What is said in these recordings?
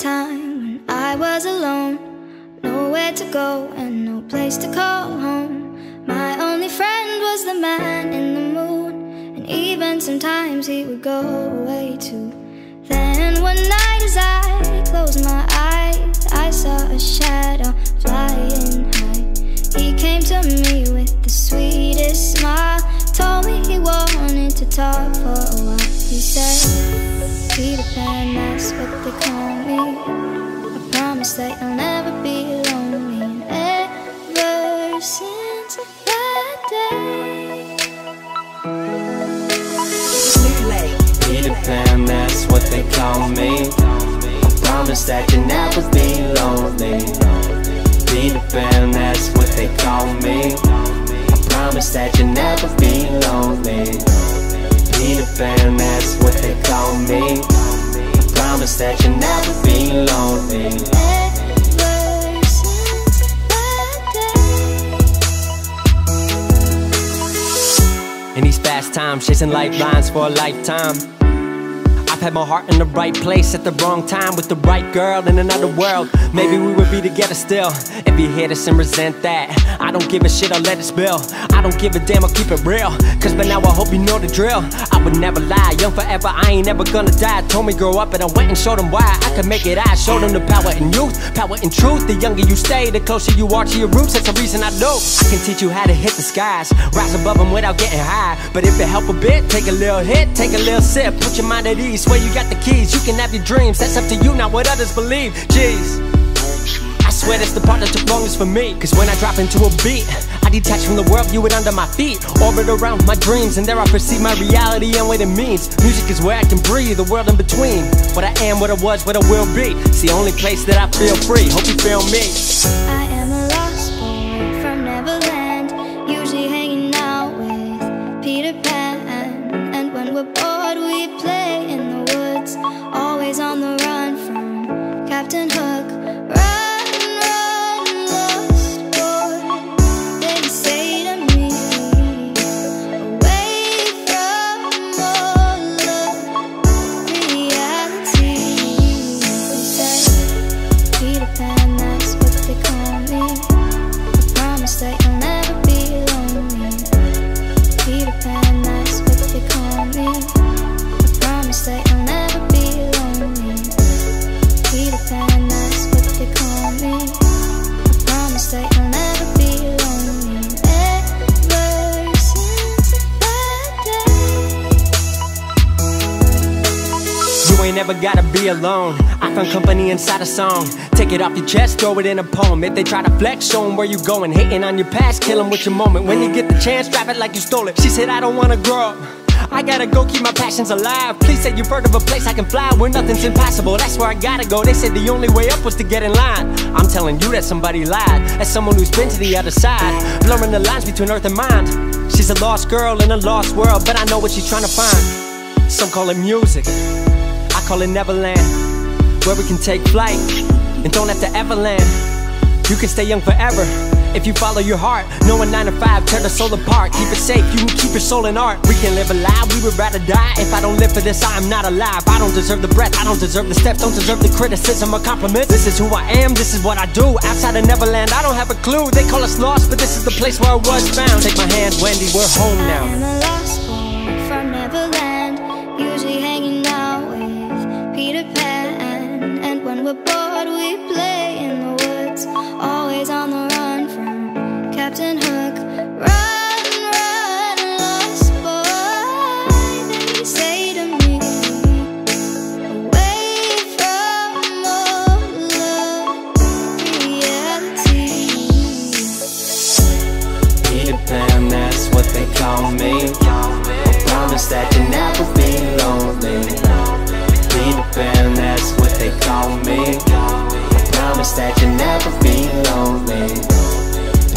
time when I was alone, nowhere to go and no place to call home. My only friend was the man in the moon, and even sometimes he would go away too. Then one night as I closed my eyes, I saw a shadow flying high. He came to me with the sweetest smile, told me he wanted to talk for a while. He said, Peter Pan, that's what they call me. I promise that you'll never be lonely. And ever since that day, Peter Pan, that's what they call me. I promise that you'll never be lonely. Peter Pan, that's what they call me. I promise that you'll never be lonely. Peter Pan, that's what they call me. I promise that you'll never be lonely. ever since that day. In these fast times, chasing lifelines for a lifetime, I've had my heart in the right place at the wrong time with the right girl in another world. Maybe we would be together still. If you hear this and resent that, I don't give a shit, I'll let it spill. I don't give a damn, I'll keep it real, cause by now I hope you know the drill. I would never lie, young forever, I ain't never gonna die. Told me grow up and I went and showed them why I could make it. I showed them the power in youth, power in truth. The younger you stay, the closer you are to your roots. That's the reason I know I can teach you how to hit the skies, rise above them without getting high. But if it help a bit, take a little hit, take a little sip, put your mind at ease. Swear you got the keys, you can have your dreams. That's up to you, not what others believe. Jeez, I swear that's the part that took longest for me. Cause when I drop into a beat, I detach from the world, view it under my feet, orbit around my dreams, and there I perceive my reality and what it means. Music is where I can breathe, the world in between. What I am, what I was, what I will be. It's the only place that I feel free, hope you feel me. I am a lost boy from Neverland, usually hanging out with Peter Pan. And when we're bored we play in the woods, always on the run from Captain Hook. Run, run, lost boy, they say to me, away from all of reality. They say, Peter Pan, that's what they call me. I promise that you'll never be lonely. Peter Pan, that's what they call me. I promise that you'll never be lonely. Peter Pan, that's what they call me. I promise that you'll never be lonely. Ever since that day. You ain't never gotta be alone. I found company inside a song. Take it off your chest, throw it in a poem. If they try to flex, show them where you going. Hating on your past, kill them with your moment. When you get the chance, drop it like you stole it. She said, I don't wanna grow up, I gotta go keep my passions alive. Please say you've heard of a place I can fly where nothing's impossible. That's where I gotta go. They said the only way up was to get in line. I'm telling you that somebody lied. As someone who's been to the other side, blurring the lines between earth and mind. She's a lost girl in a lost world, but I know what she's trying to find. Some call it music, I call it Neverland, where we can take flight and don't have to ever land. You can stay young forever if you follow your heart. No one 9 to 5, tear the soul apart. Keep it safe, you can keep your soul in art. We can live alive, we would rather die. If I don't live for this, I am not alive. I don't deserve the breath, I don't deserve the steps, don't deserve the criticism or compliments. This is who I am, this is what I do. Outside of Neverland, I don't have a clue. They call us lost, but this is the place where I was found. Take my hand, Wendy, we're home now. I am a lost boy from Neverland, usually hanging out with Peter Pan. And when we're bored we play in the woods, always on the run from Captain Hook. Run, run, lost boy, they say to me, away from all of reality. Peter Pan, that's what they call me. I promise that you'll never be lonely. Peter Pan, that's what they call me. I promise that you'll never be lonely.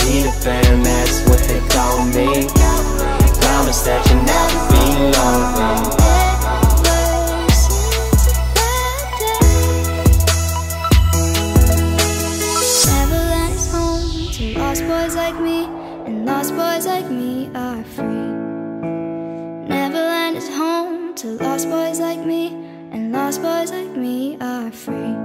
Peter Pan, that's what they call me. I promise that you'll never be lonely. Ever since that day. Neverland is home to lost boys like me, and lost boys like me are free. Neverland is home to lost boys like me, and lost boys like me are free.